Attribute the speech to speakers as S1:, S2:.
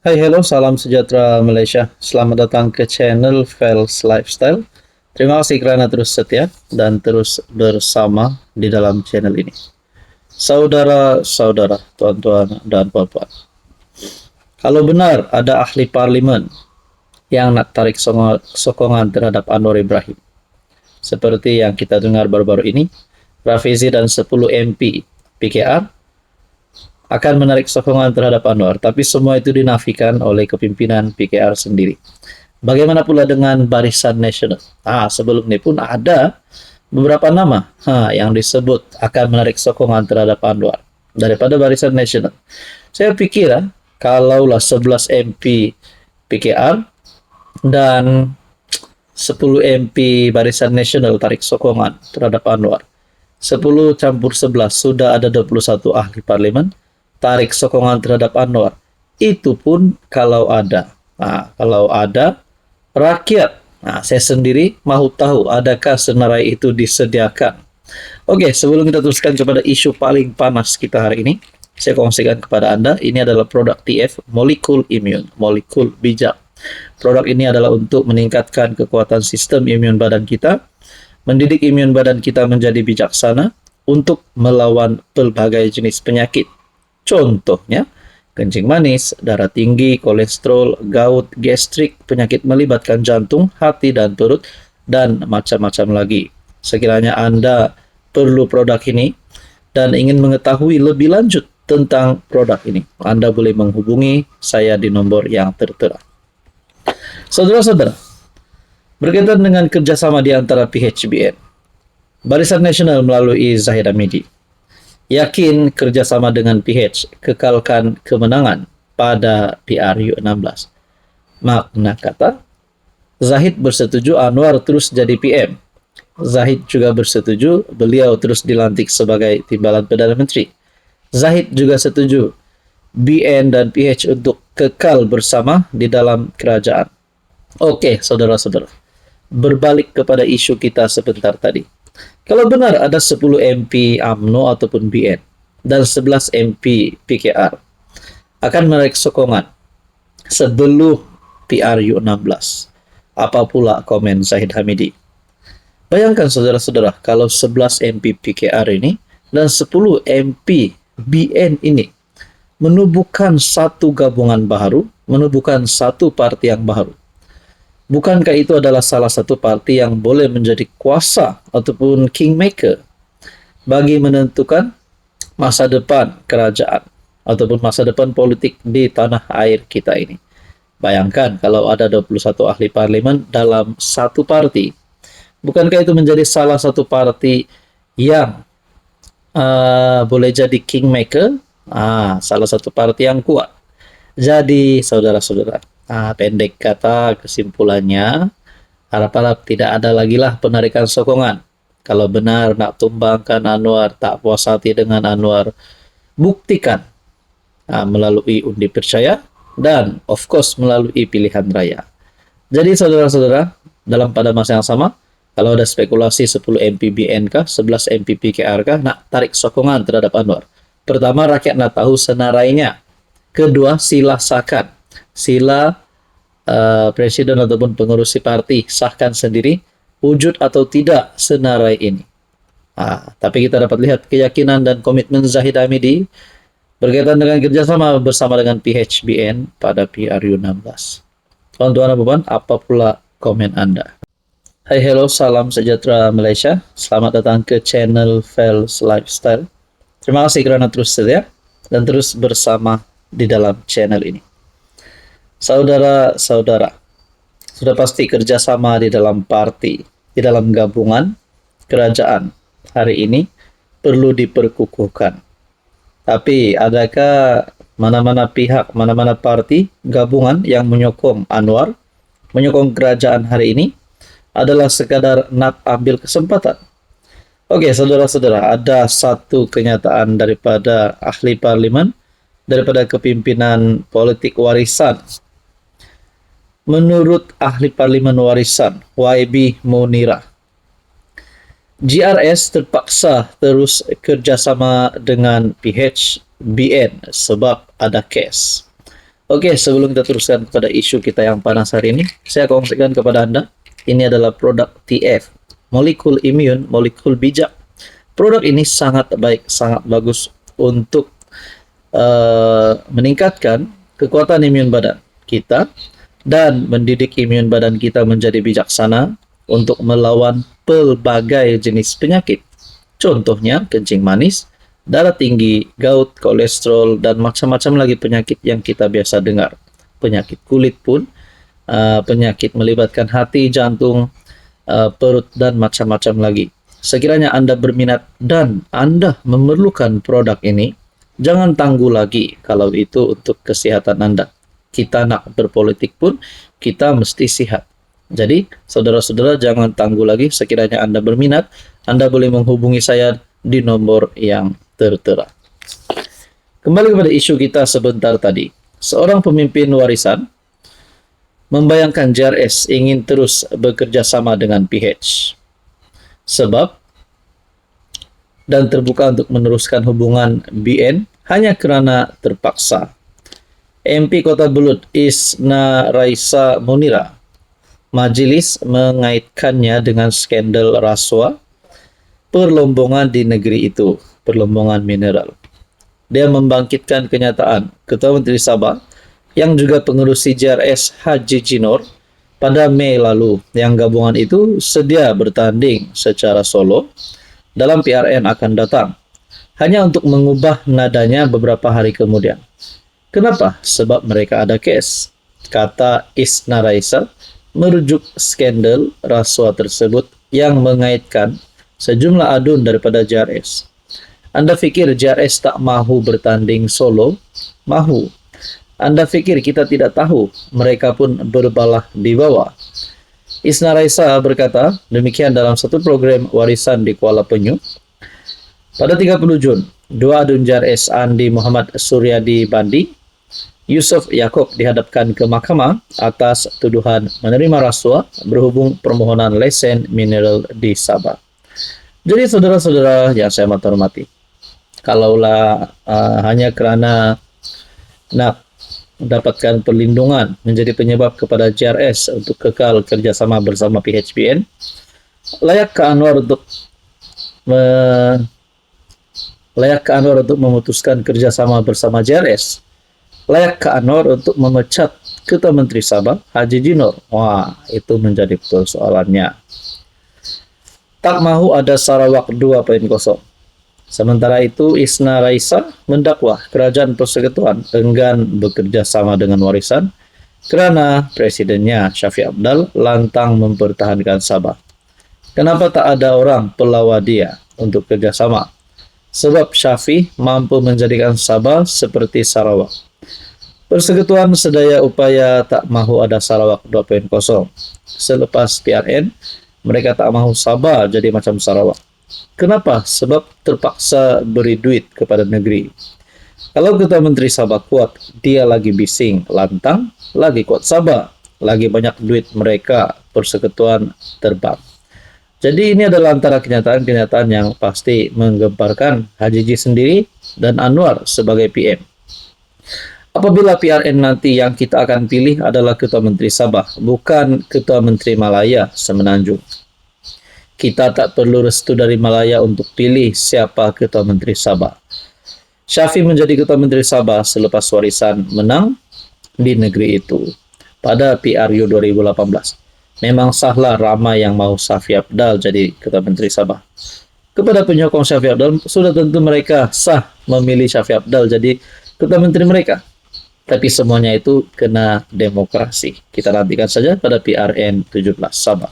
S1: Hai, hello, salam sejahtera Malaysia. Selamat datang ke channel Fels Lifestyle. Terima kasih kerana terus setia dan terus bersama di dalam channel ini. Saudara-saudara, tuan-tuan dan puan-puan. Kalau benar ada ahli parlimen yang nak tarik sokongan terhadap Anwar Ibrahim, seperti yang kita dengar baru-baru ini, Rafizi dan 10 MP PKR akan menarik sokongan terhadap Anwar, tapi semua itu dinafikan oleh kepimpinan PKR sendiri. Bagaimana pula dengan Barisan Nasional? Sebelum ini pun ada beberapa nama yang disebut akan menarik sokongan terhadap Anwar daripada Barisan Nasional. Saya pikir kalaulah 11 MP PKR dan 10 MP Barisan Nasional tarik sokongan terhadap Anwar, 10 campur 11 sudah ada 21 ahli parlimen tarik sokongan terhadap Anwar. Itu pun kalau ada. Kalau ada rakyat. Saya sendiri mahu tahu adakah senarai itu disediakan. Oke, sebelum kita teruskan kepada isu paling panas kita hari ini, saya kongsikan kepada Anda, ini adalah produk TF Molekul Immune, molekul bijak. Produk ini adalah untuk meningkatkan kekuatan sistem imun badan kita, mendidik imun badan kita menjadi bijaksana untuk melawan pelbagai jenis penyakit. Contohnya, kencing manis, darah tinggi, kolesterol, gout, gastrik, penyakit melibatkan jantung, hati, dan perut, dan macam-macam lagi. Sekiranya Anda perlu produk ini dan ingin mengetahui lebih lanjut tentang produk ini, Anda boleh menghubungi saya di nomor yang tertera. Saudara-saudara, berkaitan dengan kerjasama di antara PHBN, Barisan Nasional melalui Zahid Hamidi yakin kerjasama dengan PH kekalkan kemenangan pada PRU 16. Makna kata, Zahid bersetuju Anwar terus jadi PM. Zahid juga bersetuju beliau terus dilantik sebagai Timbalan Perdana Menteri. Zahid juga setuju BN dan PH untuk kekal bersama di dalam kerajaan. Oke, saudara-saudara, berbalik kepada isu kita sebentar tadi. Kalau benar ada 10 MP UMNO ataupun BN dan 11 MP PKR akan menarik sokongan sebelum PRU 16. Apa pula komen Zahid Hamidi? Bayangkan saudara-saudara, kalau 11 MP PKR ini dan 10 MP BN ini menubuhkan satu gabungan baru, menubuhkan satu parti yang baru. Bukankah itu adalah salah satu parti yang boleh menjadi kuasa ataupun kingmaker bagi menentukan masa depan kerajaan ataupun masa depan politik di tanah air kita ini? Bayangkan kalau ada 21 ahli parlimen dalam satu parti. Bukankah itu menjadi salah satu parti yang boleh jadi kingmaker? Salah satu parti yang kuat. Jadi saudara-saudara, pendek kata kesimpulannya, harap-harap tidak ada lagi lah penarikan sokongan. Kalau benar nak tumbangkan Anwar, tak puas hati dengan Anwar, buktikan melalui undi percaya dan of course melalui pilihan raya. Jadi saudara-saudara, dalam pada masa yang sama, kalau ada spekulasi 10 MP BN kah, 11 MP PKR kah, nak tarik sokongan terhadap Anwar. Pertama, rakyat nak tahu senarainya. Kedua, sila sahkan. Sila presiden ataupun pengurusi parti sahkan sendiri wujud atau tidak senarai ini. Tapi kita dapat lihat keyakinan dan komitmen Zahid Hamidi berkaitan dengan kerjasama bersama dengan PHBN pada PRU 16. Tuan-tuan dan puan, apa pula komen Anda? Hai, hello, salam sejahtera Malaysia. Selamat datang ke channel Fels Lifestyle. Terima kasih kerana terus setia dan terus bersama di dalam channel ini. Saudara-saudara, sudah pasti kerjasama di dalam parti, di dalam gabungan kerajaan hari ini perlu diperkukuhkan. Tapi adakah mana-mana pihak, mana-mana parti gabungan yang menyokong Anwar, menyokong kerajaan hari ini adalah sekadar nak ambil kesempatan? Oke, saudara-saudara, ada satu kenyataan daripada ahli parlimen, daripada kepimpinan politik warisan. Menurut ahli parlimen warisan, YB Munira, GRS terpaksa terus kerjasama dengan PHBN sebab ada kes. Oke, sebelum kita teruskan kepada isu kita yang panas hari ini, saya kongsikan kepada Anda, ini adalah produk TF, molekul imun, molekul bijak. Produk ini sangat baik, sangat bagus untuk meningkatkan kekuatan imun badan kita dan mendidik imun badan kita menjadi bijaksana untuk melawan pelbagai jenis penyakit. Contohnya kencing manis, darah tinggi, gout, kolesterol, dan macam-macam lagi penyakit yang kita biasa dengar. Penyakit kulit pun, penyakit melibatkan hati, jantung, perut, dan macam-macam lagi. Sekiranya Anda berminat dan Anda memerlukan produk ini, jangan tangguh lagi kalau itu untuk kesehatan Anda. Kita nak berpolitik pun, kita mesti sehat. Jadi, saudara-saudara jangan tangguh lagi. Sekiranya Anda berminat, Anda boleh menghubungi saya di nomor yang tertera. Kembali kepada isu kita sebentar tadi. Seorang pemimpin warisan membayangkan JRS ingin terus bekerja sama dengan PH. Sebab dan terbuka untuk meneruskan hubungan BN hanya kerana terpaksa. MP Kota Belud Isna Raisa Munira, majelis mengaitkannya dengan skandal rasuah perlombongan di negeri itu, perlombongan mineral. Dia membangkitkan kenyataan Ketua Menteri Sabah yang juga pengurus JRS Haji Jinor pada Mei lalu, yang gabungan itu sedia bertanding secara solo dalam PRN akan datang, hanya untuk mengubah nadanya beberapa hari kemudian. Kenapa? Sebab mereka ada kes, kata Isna Raisa, merujuk skandal rasuah tersebut yang mengaitkan sejumlah adun daripada JRS. Anda fikir JRS tak mahu bertanding solo? Mahu. Anda fikir kita tidak tahu? Mereka pun berbalah di bawah. Isna Raisa berkata demikian dalam satu program warisan di Kuala Penyu. Pada 30 Jun, dua adun JRS Andi Muhammad Suryadi Bandi, Yusuf Yaakob dihadapkan ke mahkamah atas tuduhan menerima rasuah berhubung permohonan lesen mineral di Sabah. Jadi saudara-saudara yang saya hormati, kalaulah hanya kerana nak mendapatkan perlindungan menjadi penyebab kepada JRS untuk kekal kerjasama bersama PHBN, layak ke Anwar untuk memutuskan kerjasama bersama JRS. Layak ke Anwar untuk memecat Ketua Menteri Sabah Haji Jinor. Wah, itu menjadi persoalannya. Tak mahu ada Sarawak 2.0. Sementara itu, Isna Raisa mendakwa Kerajaan Persekutuan enggan bekerja sama dengan warisan kerana presidennya Shafie Apdal lantang mempertahankan Sabah. Kenapa tak ada orang pelawar dia untuk kerjasama? Sebab Shafie mampu menjadikan Sabah seperti Sarawak. Persekutuan sedaya upaya tak mahu ada Sarawak 2.0. Selepas PRN, mereka tak mahu Sabah jadi macam Sarawak. Kenapa? Sebab terpaksa beri duit kepada negeri. Kalau Ketua Menteri Sabah kuat, dia lagi bising, lantang, lagi kuat Sabah, lagi banyak duit mereka, persekutuan terbang. Jadi ini adalah antara kenyataan-kenyataan yang pasti menggemparkan Haji Ji sendiri dan Anwar sebagai PM. Apabila PRN nanti yang kita akan pilih adalah Ketua Menteri Sabah, bukan Ketua Menteri Malaya Semenanjung. Kita tak perlu restu dari Malaya untuk pilih siapa Ketua Menteri Sabah. Shafie menjadi Ketua Menteri Sabah selepas warisan menang di negeri itu pada PRU 2018. Memang sahlah ramai yang mahu Shafie Apdal jadi Ketua Menteri Sabah. Kepada penyokong Shafie Apdal, sudah tentu mereka sah memilih Shafie Apdal jadi Ketua Menteri mereka. Tapi semuanya itu kena demokrasi. Kita nantikan saja pada PRN 17 Sabah.